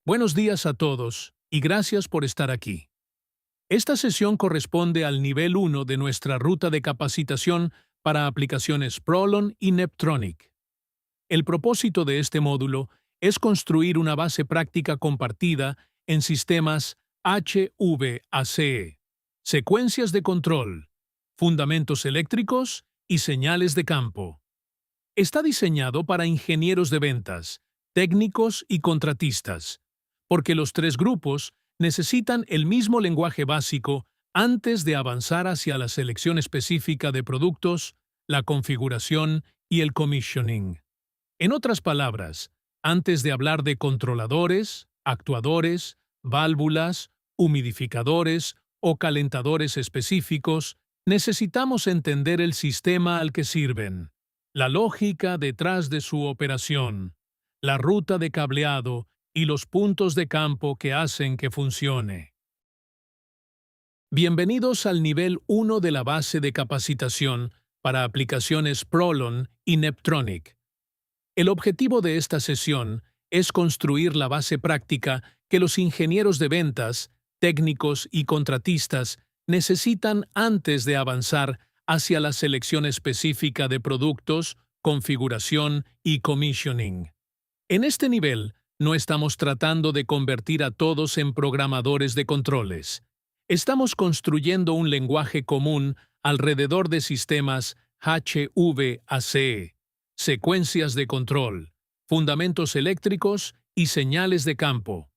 Buenos días a todos y gracias por estar aquí. Esta sesión corresponde al nivel 1 de nuestra ruta de capacitación para aplicaciones Prolon y Neptronic. El propósito de este módulo es construir una base práctica compartida en sistemas HVAC, secuencias de control, fundamentos eléctricos y señales de campo. Está diseñado para ingenieros de ventas, técnicos y contratistas, porque los tres grupos necesitan el mismo lenguaje básico antes de avanzar hacia la selección específica de productos, la configuración y el commissioning. En otras palabras, antes de hablar de controladores, actuadores, válvulas, humidificadores o calentadores específicos, necesitamos entender el sistema al que sirven, la lógica detrás de su operación, la ruta de cableado y los puntos de campo que hacen que funcione. Bienvenidos al nivel 1 de la base de capacitación para aplicaciones Prolon y Neptronic. El objetivo de esta sesión es construir la base práctica que los ingenieros de ventas, técnicos y contratistas necesitan antes de avanzar hacia la selección específica de productos, configuración y commissioning. En este nivel, no estamos tratando de convertir a todos en programadores de controles. Estamos construyendo un lenguaje común alrededor de sistemas HVAC, secuencias de control, fundamentos eléctricos y señales de campo.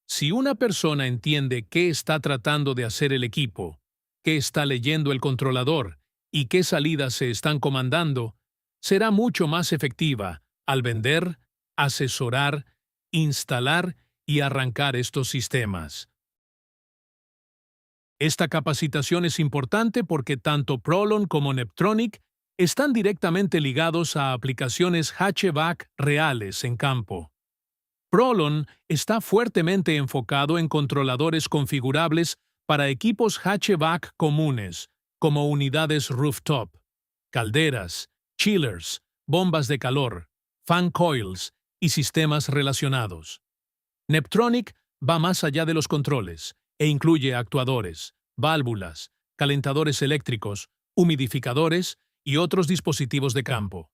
Si una persona entiende qué está tratando de hacer el equipo, qué está leyendo el controlador y qué salidas se están comandando, será mucho más efectiva al vender, asesorar, instalar y arrancar estos sistemas. Esta capacitación es importante porque tanto Prolon como Neptronic están directamente ligados a aplicaciones HVAC reales en campo. Prolon está fuertemente enfocado en controladores configurables para equipos HVAC comunes, como unidades rooftop, calderas, chillers, bombas de calor, fan coils y sistemas relacionados. Neptronic va más allá de los controles e incluye actuadores, válvulas, calentadores eléctricos, humidificadores y otros dispositivos de campo.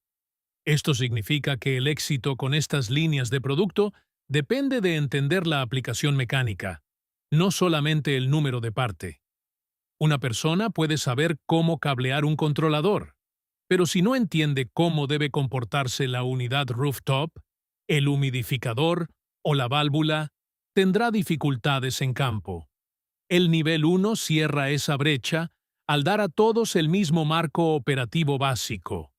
Esto significa que el éxito con estas líneas de producto depende de entender la aplicación mecánica, no solamente el número de parte. Una persona puede saber cómo cablear un controlador, pero si no entiende cómo debe comportarse la unidad rooftop, el humidificador o la válvula, tendrá dificultades en campo. El nivel 1 cierra esa brecha al dar a todos el mismo marco operativo básico.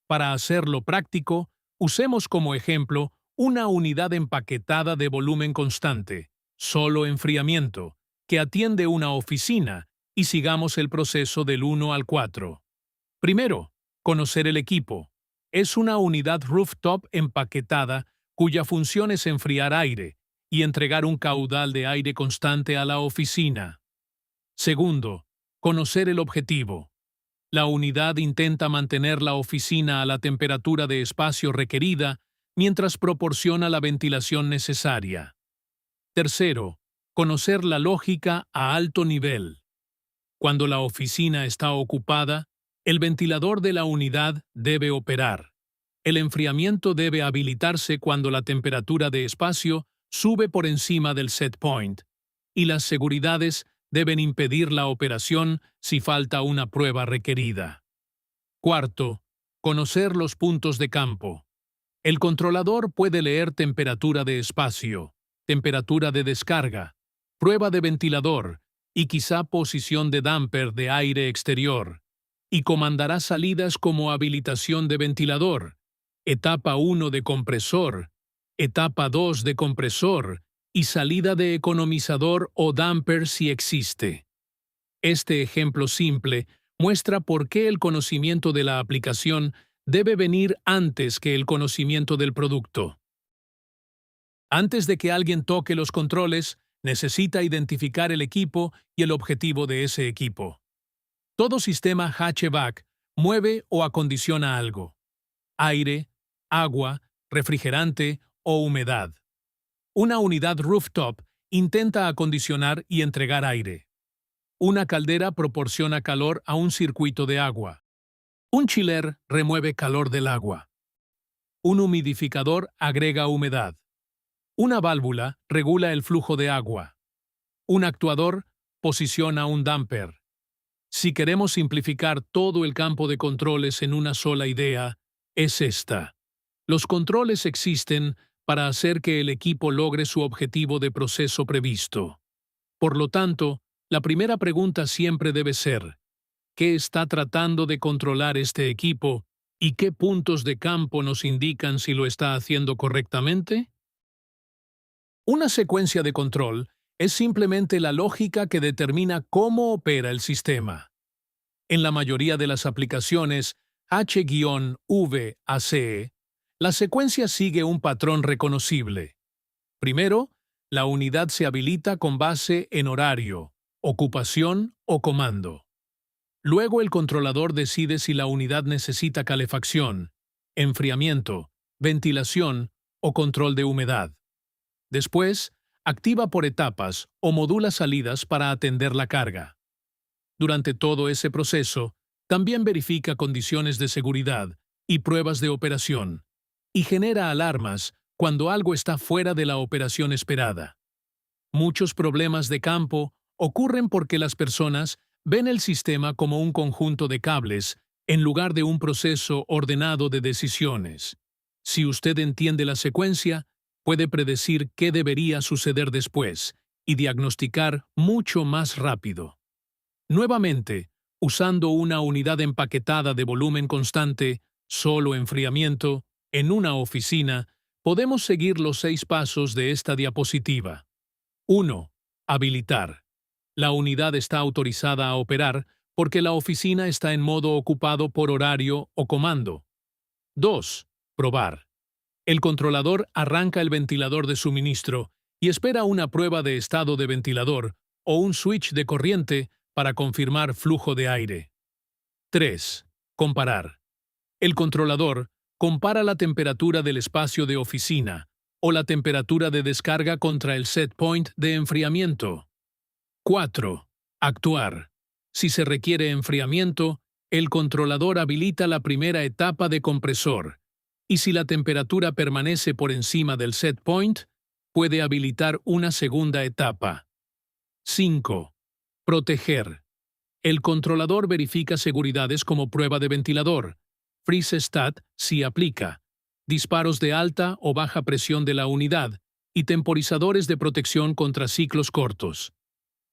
Para hacerlo práctico, usemos como ejemplo una unidad empaquetada de volumen constante, solo enfriamiento, que atiende una oficina, y sigamos el proceso del 1 al 4. Primero, conocer el equipo. Es una unidad rooftop empaquetada cuya función es enfriar aire y entregar un caudal de aire constante a la oficina. Segundo, conocer el objetivo. La unidad intenta mantener la oficina a la temperatura de espacio requerida mientras proporciona la ventilación necesaria. Tercero, conocer la lógica a alto nivel. Cuando la oficina está ocupada, el ventilador de la unidad debe operar. El enfriamiento debe habilitarse cuando la temperatura de espacio sube por encima del set point, y las seguridades deben impedir la operación si falta una prueba requerida. Cuarto, conocer los puntos de campo. El controlador puede leer temperatura de espacio, temperatura de descarga, prueba de ventilador y quizá posición de damper de aire exterior, y comandará salidas como habilitación de ventilador, etapa 1 de compresor, etapa 2 de compresor y salida de economizador o damper si existe. Este ejemplo simple muestra por qué el conocimiento de la aplicación debe venir antes que el conocimiento del producto. Antes de que alguien toque los controles, necesita identificar el equipo y el objetivo de ese equipo. Todo sistema HVAC mueve o acondiciona algo: aire, agua, refrigerante o humedad. Una unidad rooftop intenta acondicionar y entregar aire. Una caldera proporciona calor a un circuito de agua. Un chiller remueve calor del agua. Un humidificador agrega humedad. Una válvula regula el flujo de agua. Un actuador posiciona un damper. Si queremos simplificar todo el campo de controles en una sola idea, es esta. Los controles existen para hacer que el equipo logre su objetivo de proceso previsto. Por lo tanto, la primera pregunta siempre debe ser: ¿qué está tratando de controlar este equipo y qué puntos de campo nos indican si lo está haciendo correctamente? Una secuencia de control es simplemente la lógica que determina cómo opera el sistema. En la mayoría de las aplicaciones H-V-ACE, la secuencia sigue un patrón reconocible. Primero, la unidad se habilita con base en horario, ocupación o comando. Luego el controlador decide si la unidad necesita calefacción, enfriamiento, ventilación o control de humedad. Después, activa por etapas o modula salidas para atender la carga. Durante todo ese proceso, también verifica condiciones de seguridad y pruebas de operación, y genera alarmas cuando algo está fuera de la operación esperada. Muchos problemas de campo ocurren porque las personas ven el sistema como un conjunto de cables en lugar de un proceso ordenado de decisiones. Si usted entiende la secuencia, puede predecir qué debería suceder después y diagnosticar mucho más rápido. Nuevamente, usando una unidad empaquetada de volumen constante, solo enfriamiento, en una oficina, podemos seguir los 6 pasos de esta diapositiva. 1. Habilitar. La unidad está autorizada a operar porque la oficina está en modo ocupado por horario o comando. 2. Probar. El controlador arranca el ventilador de suministro y espera una prueba de estado de ventilador o un switch de corriente para confirmar flujo de aire. 3. Comparar. El controlador compara la temperatura del espacio de oficina o la temperatura de descarga contra el set point de enfriamiento. 4. Actuar. Si se requiere enfriamiento, el controlador habilita la primera etapa de compresor, y si la temperatura permanece por encima del set point, puede habilitar una segunda etapa. 5. Proteger. El controlador verifica seguridades como prueba de ventilador, freeze stat si aplica, disparos de alta o baja presión de la unidad y temporizadores de protección contra ciclos cortos.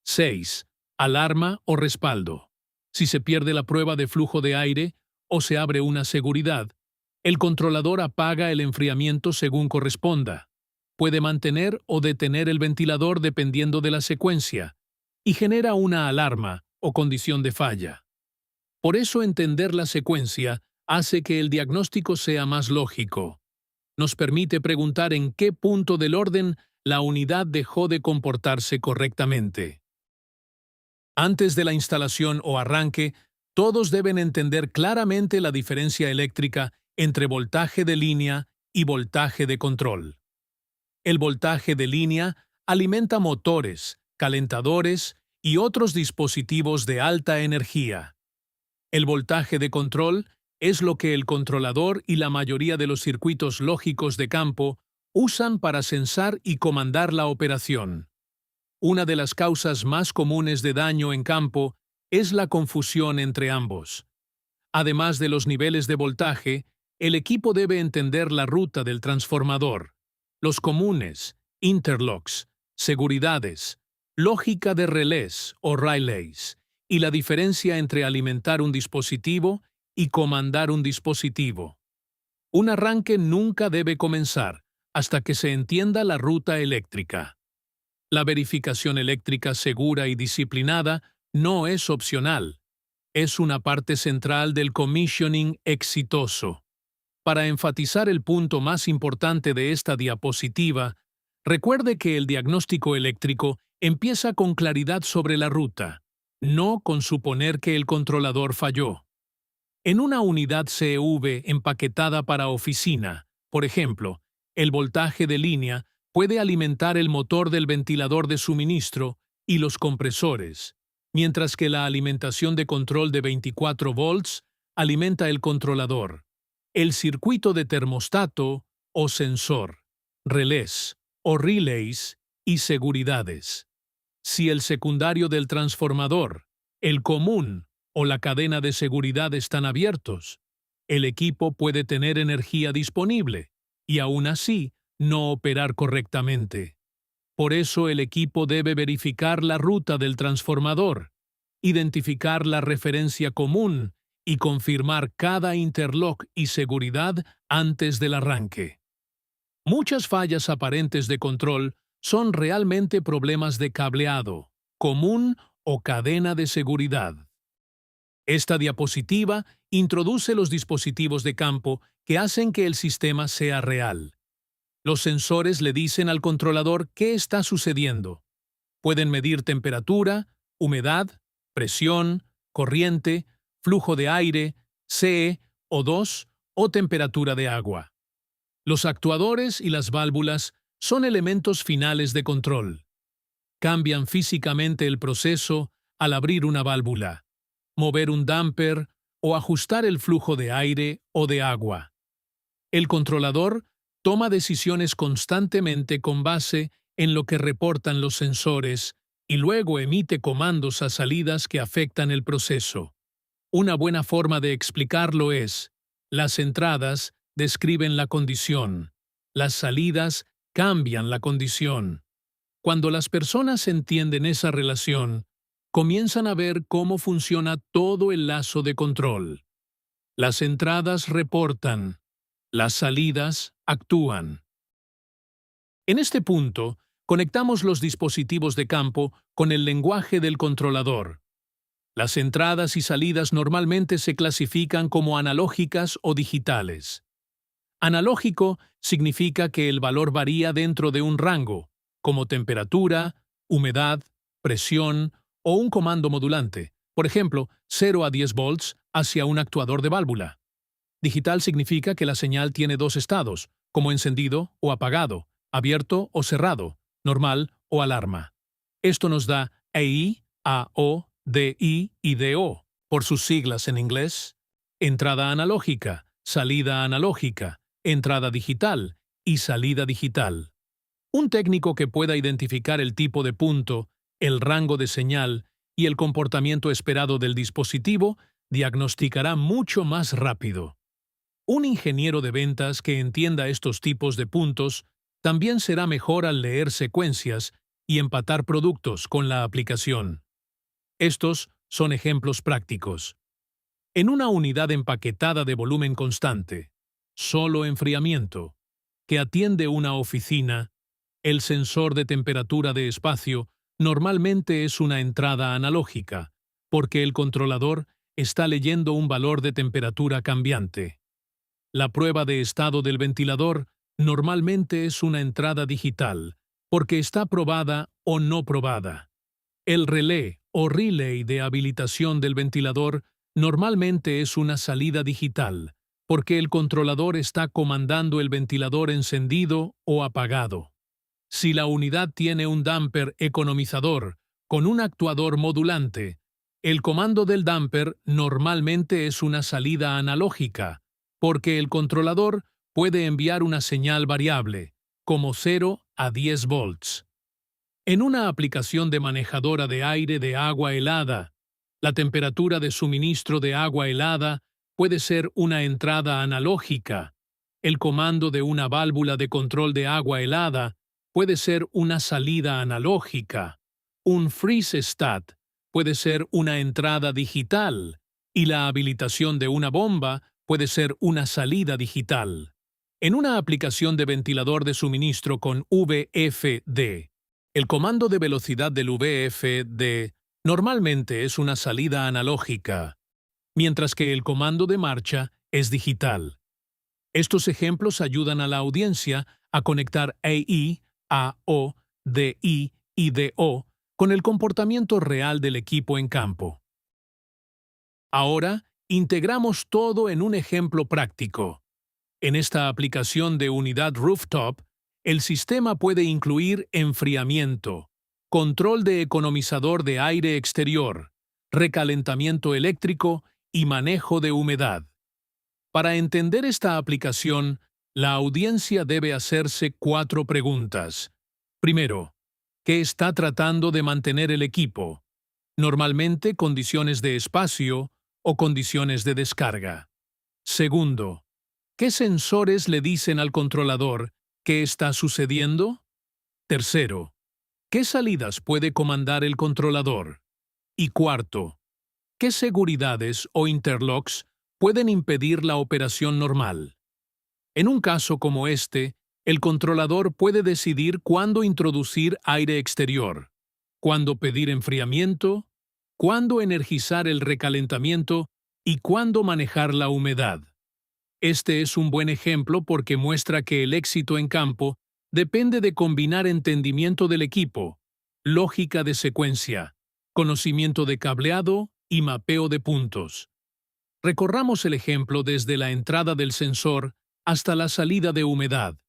6. Alarma o respaldo. Si se pierde la prueba de flujo de aire o se abre una seguridad, el controlador apaga el enfriamiento según corresponda. Puede mantener o detener el ventilador dependiendo de la secuencia y genera una alarma o condición de falla. Por eso entender la secuencia hace que el diagnóstico sea más lógico. Nos permite preguntar en qué punto del orden la unidad dejó de comportarse correctamente. Antes de la instalación o arranque, todos deben entender claramente la diferencia eléctrica entre voltaje de línea y voltaje de control. El voltaje de línea alimenta motores, calentadores y otros dispositivos de alta energía. El voltaje de control es lo que el controlador y la mayoría de los circuitos lógicos de campo usan para censar y comandar la operación. Una de las causas más comunes de daño en campo es la confusión entre ambos. Además de los niveles de voltaje, el equipo debe entender la ruta del transformador, los comunes, interlocks, seguridades, lógica de relés o relays, y la diferencia entre alimentar un dispositivo y comandar un dispositivo. Un arranque nunca debe comenzar hasta que se entienda la ruta eléctrica. La verificación eléctrica segura y disciplinada no es opcional. Es una parte central del commissioning exitoso. Para enfatizar el punto más importante de esta diapositiva, recuerde que el diagnóstico eléctrico empieza con claridad sobre la ruta, no con suponer que el controlador falló. En una unidad CEV empaquetada para oficina, por ejemplo, el voltaje de línea puede alimentar el motor del ventilador de suministro y los compresores, mientras que la alimentación de control de 24 volts alimenta el controlador, el circuito de termostato o sensor, relés o relays y seguridades. Si el secundario del transformador, el común o la cadena de seguridad están abiertos, el equipo puede tener energía disponible y aún así no operar correctamente. Por eso el equipo debe verificar la ruta del transformador, identificar la referencia común y confirmar cada interlock y seguridad antes del arranque. Muchas fallas aparentes de control son realmente problemas de cableado, común o cadena de seguridad. Esta diapositiva introduce los dispositivos de campo que hacen que el sistema sea real. Los sensores le dicen al controlador qué está sucediendo. Pueden medir temperatura, humedad, presión, corriente, flujo de aire, CE, O2 o temperatura de agua. Los actuadores y las válvulas son elementos finales de control. Cambian físicamente el proceso al abrir una válvula, mover un damper o ajustar el flujo de aire o de agua. El controlador toma decisiones constantemente con base en lo que reportan los sensores y luego emite comandos a salidas que afectan el proceso. Una buena forma de explicarlo es: las entradas describen la condición, las salidas cambian la condición. Cuando las personas entienden esa relación, comienzan a ver cómo funciona todo el lazo de control. Las entradas reportan, las salidas actúan. En este punto, conectamos los dispositivos de campo con el lenguaje del controlador. Las entradas y salidas normalmente se clasifican como analógicas o digitales. Analógico significa que el valor varía dentro de un rango, como temperatura, humedad, presión o un comando modulante, por ejemplo, 0 a 10 volts hacia un actuador de válvula. Digital significa que la señal tiene dos estados, como encendido o apagado, abierto o cerrado, normal o alarma. Esto nos da EI, AO, DI y DO, por sus siglas en inglés: entrada analógica, salida analógica, entrada digital y salida digital. Un técnico que pueda identificar el tipo de punto, el rango de señal y el comportamiento esperado del dispositivo diagnosticará mucho más rápido. Un ingeniero de ventas que entienda estos tipos de puntos también será mejor al leer secuencias y empatar productos con la aplicación. Estos son ejemplos prácticos. En una unidad empaquetada de volumen constante, solo enfriamiento, que atiende una oficina, el sensor de temperatura de espacio normalmente es una entrada analógica, porque el controlador está leyendo un valor de temperatura cambiante. La prueba de estado del ventilador normalmente es una entrada digital, porque está probada o no probada. El relé o relay de habilitación del ventilador normalmente es una salida digital, porque el controlador está comandando el ventilador encendido o apagado. Si la unidad tiene un damper economizador con un actuador modulante, el comando del damper normalmente es una salida analógica, porque el controlador puede enviar una señal variable, como 0 a 10 volts. En una aplicación de manejadora de aire de agua helada, la temperatura de suministro de agua helada puede ser una entrada analógica. El comando de una válvula de control de agua helada puede ser una salida analógica. Un freeze stat puede ser una entrada digital y la habilitación de una bomba puede ser una salida digital. En una aplicación de ventilador de suministro con VFD, el comando de velocidad del VFD normalmente es una salida analógica, mientras que el comando de marcha es digital. Estos ejemplos ayudan a la audiencia a conectar EI, AO, DI y DO con el comportamiento real del equipo en campo. Ahora, integramos todo en un ejemplo práctico. En esta aplicación de unidad rooftop, El sistema puede incluir enfriamiento, control de economizador de aire exterior, recalentamiento eléctrico y manejo de humedad. Para entender esta aplicación, la audiencia debe hacerse 4 preguntas. Primero, ¿qué está tratando de mantener el equipo? Normalmente condiciones de espacio o condiciones de descarga. Segundo, ¿qué sensores le dicen al controlador qué está sucediendo? Tercero, ¿qué salidas puede comandar el controlador? Y cuarto, ¿qué seguridades o interlocks pueden impedir la operación normal? En un caso como este, el controlador puede decidir cuándo introducir aire exterior, cuándo pedir enfriamiento, cuándo energizar el recalentamiento y cuándo manejar la humedad. Este es un buen ejemplo porque muestra que el éxito en campo depende de combinar entendimiento del equipo, lógica de secuencia, conocimiento de cableado y mapeo de puntos. Recorramos el ejemplo desde la entrada del sensor hasta la salida de humedad.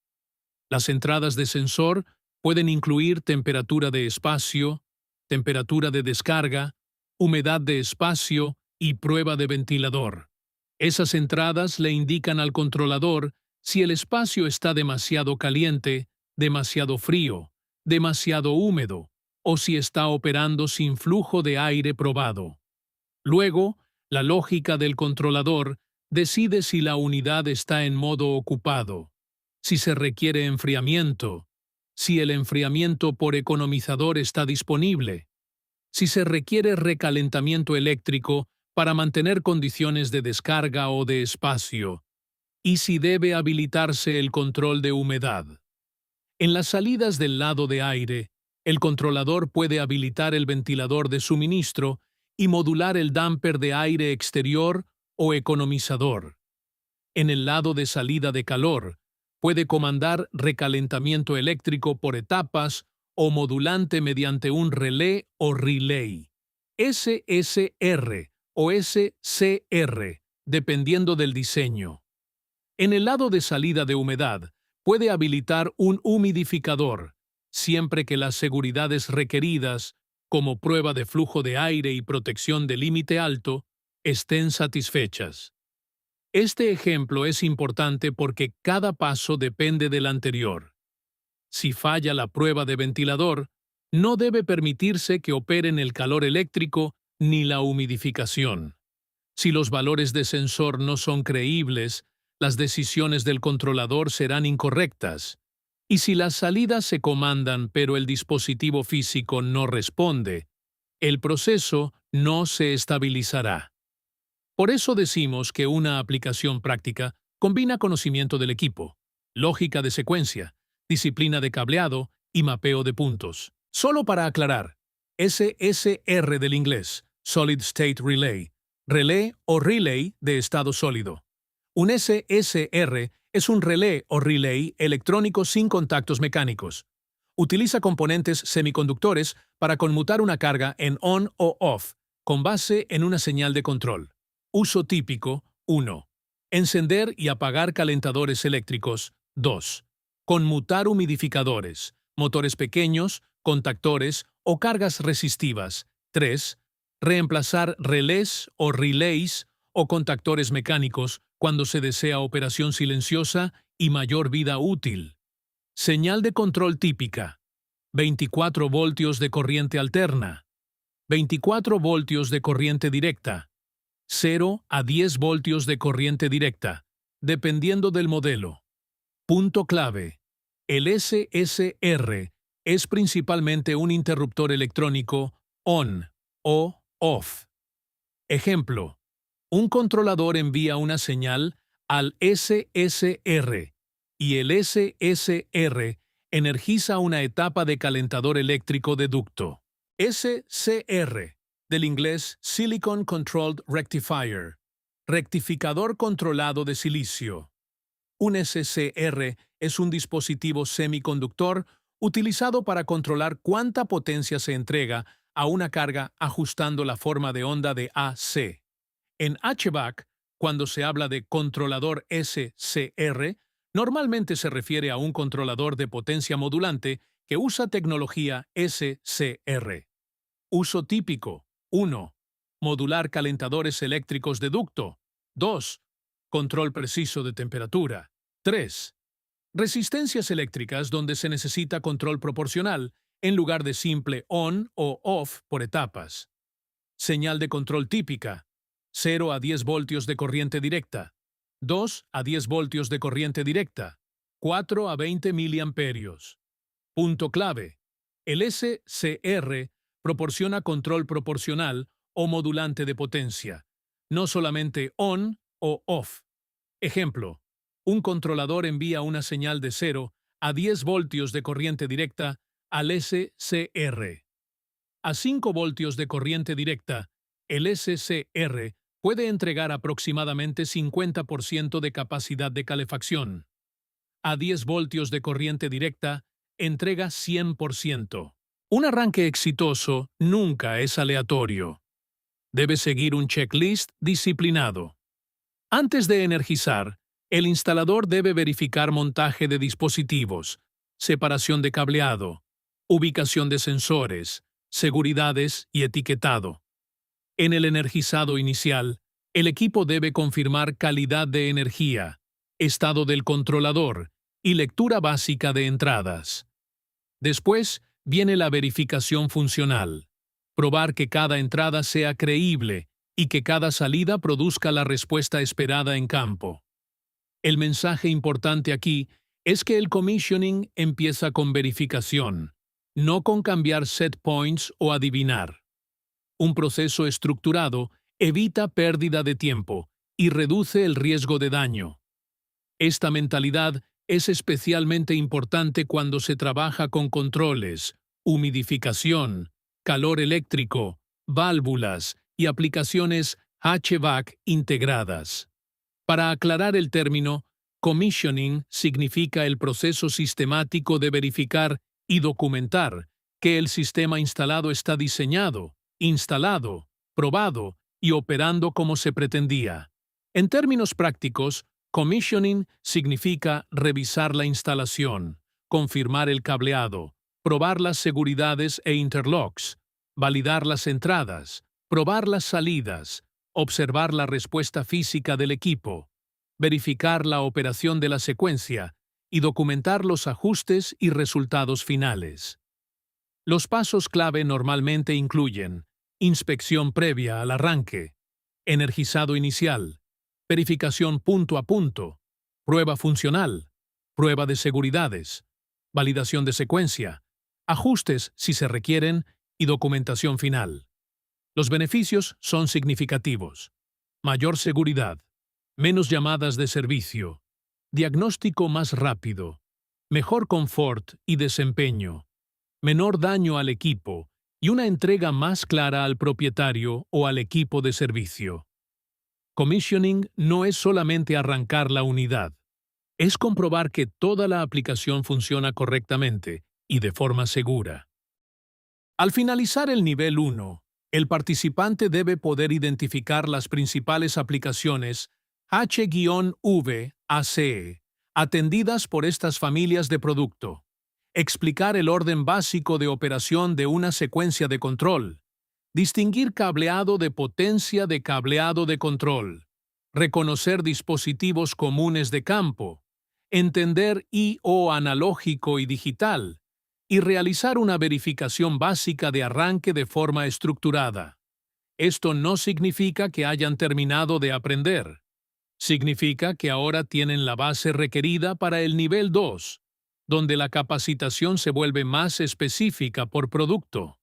Las entradas de sensor pueden incluir temperatura de espacio, temperatura de descarga, humedad de espacio y prueba de ventilador. Esas entradas le indican al controlador si el espacio está demasiado caliente, demasiado frío, demasiado húmedo o si está operando sin flujo de aire probado. Luego, la lógica del controlador decide si la unidad está en modo ocupado, si se requiere enfriamiento, si el enfriamiento por economizador está disponible, si se requiere recalentamiento eléctrico para mantener condiciones de descarga o de espacio, y si debe habilitarse el control de humedad. En las salidas del lado de aire, el controlador puede habilitar el ventilador de suministro y modular el damper de aire exterior o economizador. En el lado de salida de calor, puede comandar recalentamiento eléctrico por etapas o modulante mediante un relé o relay, SSR o SCR, dependiendo del diseño. En el lado de salida de humedad, puede habilitar un humidificador, siempre que las seguridades requeridas, como prueba de flujo de aire y protección de límite alto, estén satisfechas. Este ejemplo es importante porque cada paso depende del anterior. Si falla la prueba de ventilador, no debe permitirse que operen el calor eléctrico ni la humidificación. Si los valores de sensor no son creíbles, las decisiones del controlador serán incorrectas. Y si las salidas se comandan pero el dispositivo físico no responde, el proceso no se estabilizará. Por eso decimos que una aplicación práctica combina conocimiento del equipo, lógica de secuencia, disciplina de cableado y mapeo de puntos. Solo para aclarar, SSR del inglés, Solid State Relay, relé o relay de estado sólido. Un SSR es un relé o relay electrónico sin contactos mecánicos. Utiliza componentes semiconductores para conmutar una carga en on o off, con base en una señal de control. Uso típico 1. Encender y apagar calentadores eléctricos 2. Conmutar humidificadores, motores pequeños, contactores o cargas resistivas 3. Reemplazar relés o relays o contactores mecánicos cuando se desea operación silenciosa y mayor vida útil. Señal de control típica. 24 voltios de corriente alterna. 24 voltios de corriente directa. 0 a 10 voltios de corriente directa, dependiendo del modelo. Punto clave. El SSR es principalmente un interruptor electrónico on o off. Ejemplo. Un controlador envía una señal al SSR y el SSR energiza una etapa de calentador eléctrico de ducto. SCR, del inglés Silicon Controlled Rectifier, rectificador controlado de silicio. Un SCR es un dispositivo semiconductor utilizado para controlar cuánta potencia se entrega a una carga ajustando la forma de onda de AC. En HVAC, cuando se habla de controlador SCR, Normalmente se refiere a un controlador de potencia modulante que usa tecnología SCR. Uso típico. 1. Modular calentadores eléctricos de ducto. 2. Control preciso de temperatura. 3. Resistencias eléctricas donde se necesita control proporcional en lugar de simple on o off por etapas. Señal de control típica. 0 a 10 voltios de corriente directa. 2 a 10 voltios de corriente directa. 4 a 20 miliamperios. Punto clave. El SCR proporciona control proporcional o modulante de potencia, no solamente on o off. Ejemplo, un controlador envía una señal de 0 a 10 voltios de corriente directa al SCR. A 5 voltios de corriente directa, el SCR puede entregar aproximadamente 50% de capacidad de calefacción. A 10 voltios de corriente directa, entrega 100%. Un arranque exitoso nunca es aleatorio. Debe seguir un checklist disciplinado. Antes de energizar, el instalador debe verificar montaje de dispositivos, separación de cableado, ubicación de sensores, seguridades y etiquetado. En el energizado inicial, el equipo debe confirmar calidad de energía, estado del controlador y lectura básica de entradas. Después viene la verificación funcional. Probar que cada entrada sea creíble y que cada salida produzca la respuesta esperada en campo. El mensaje importante aquí es que el commissioning empieza con verificación, no con cambiar set points o adivinar. Un proceso estructurado evita pérdida de tiempo y reduce el riesgo de daño. Esta mentalidad es especialmente importante cuando se trabaja con controles, humidificación, calor eléctrico, válvulas y aplicaciones HVAC integradas. Para aclarar el término, commissioning significa el proceso sistemático de verificar y documentar que el sistema instalado está diseñado, instalado, probado y operando como se pretendía. En términos prácticos, commissioning significa revisar la instalación, confirmar el cableado, probar las seguridades e interlocks, validar las entradas, probar las salidas, observar la respuesta física del equipo, verificar la operación de la secuencia y documentar los ajustes y resultados finales. Los pasos clave normalmente incluyen inspección previa al arranque, energizado inicial, verificación punto a punto, prueba funcional, prueba de seguridades, validación de secuencia, ajustes si se requieren y documentación final. Los beneficios son significativos. Mayor seguridad, menos llamadas de servicio, diagnóstico más rápido, mejor confort y desempeño, menor daño al equipo y una entrega más clara al propietario o al equipo de servicio. Commissioning no es solamente arrancar la unidad, es comprobar que toda la aplicación funciona correctamente y de forma segura. Al finalizar el nivel 1, el participante debe poder identificar las principales aplicaciones H-V-ACE atendidas por estas familias de producto, explicar el orden básico de operación de una secuencia de control, distinguir cableado de potencia de cableado de control, reconocer dispositivos comunes de campo, entender I/O analógico y digital, y realizar una verificación básica de arranque de forma estructurada. Esto no significa que hayan terminado de aprender. Significa que ahora tienen la base requerida para el nivel 2, donde la capacitación se vuelve más específica por producto.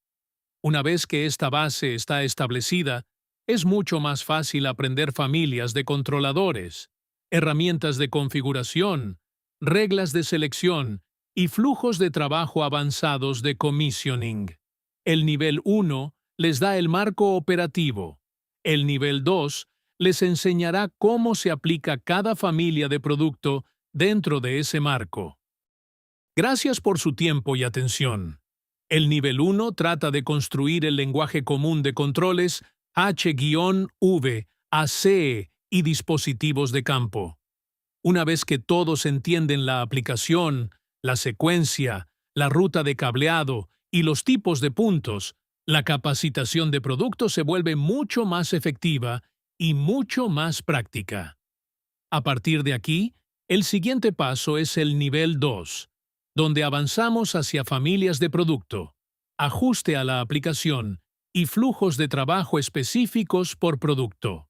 Una vez que esta base está establecida, es mucho más fácil aprender familias de controladores, herramientas de configuración, reglas de selección y flujos de trabajo avanzados de commissioning. El nivel 1 les da el marco operativo. El nivel 2 les enseñará cómo se aplica cada familia de producto dentro de ese marco. Gracias por su tiempo y atención. El nivel 1 trata de construir el lenguaje común de controles H-V, ACE y dispositivos de campo. Una vez que todos entienden la aplicación, la secuencia, la ruta de cableado y los tipos de puntos, la capacitación de producto se vuelve mucho más efectiva y mucho más práctica. A partir de aquí, el siguiente paso es el nivel 2, donde avanzamos hacia familias de producto, ajuste a la aplicación y flujos de trabajo específicos por producto.